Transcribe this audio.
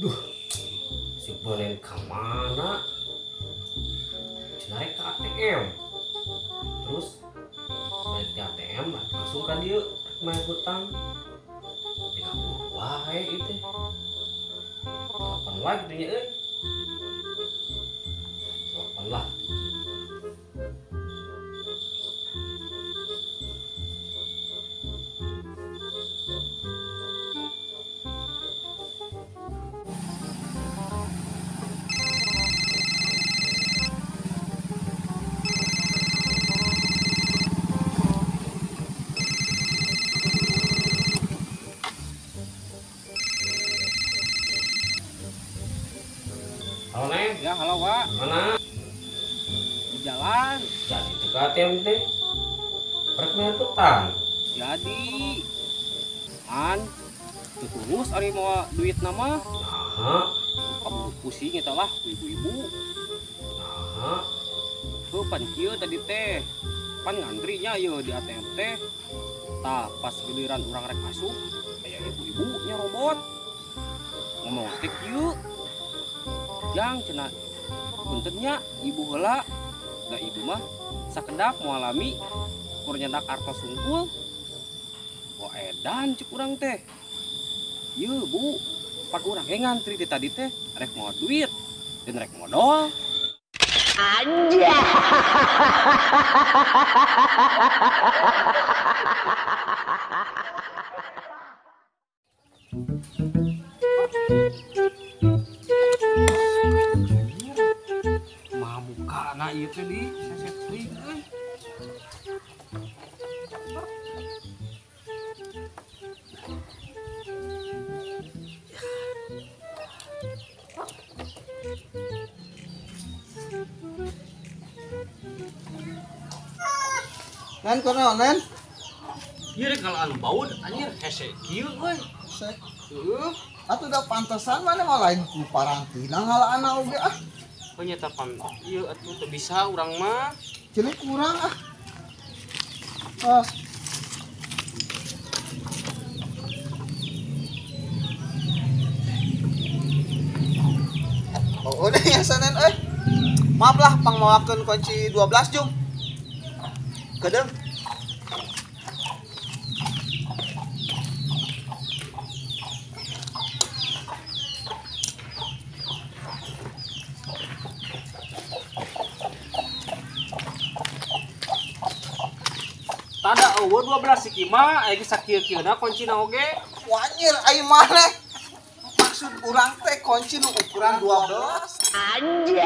Duh, si Beren kemana? Naik ke ATM. Terus balik ke ATM langsung kan dia main hutang. Tidak wae itu. Telepon lagi dia euy. Telepon lah. Halo Neng. Ya, halo Wak. Mana? Di jalan. Jadi itu ke ATM teh. Rek main hutang. Jadi an terus ari mau duit nama Nah, kamu pusing eta lah ibu-ibu. nah. Tuh pan kieu tadi teh. Pan ngantrinya ye di ATM teh. Tah pas giliran urang rek masuk, aya ibu-ibu nyerobot. Ngomong teh kieu. Yang cenah puntennya ibu heula da ibu mah sakedap moalami kur nyendak artos sungkul kok edan cek urang teh ieu bu pan urang ge ngantri di tadi teh rek mau duit dan rek modal Anjay. mah buka na ieu teh di seset deui euy. Nen kono nen. Ieu rek kalau anu baud anjir hese kieu euy. Sek. Heeh. Atuh da pantesan mana mah lain ku parantina ngalaana oge ah. Oh nyata pan ieu atuh teu bisa urang mah. Celik kurang ah. Ah. Oh, udah ya sanen euy. Maaf lah pangmawakeun kunci 12 jum. Kedeng. Tada eueuh 12 siki mah aya sakieu-kieuna kuncina oge. Wanyir aing maneh. Maksud urang teh kunci nu ukuran 12. Anjay.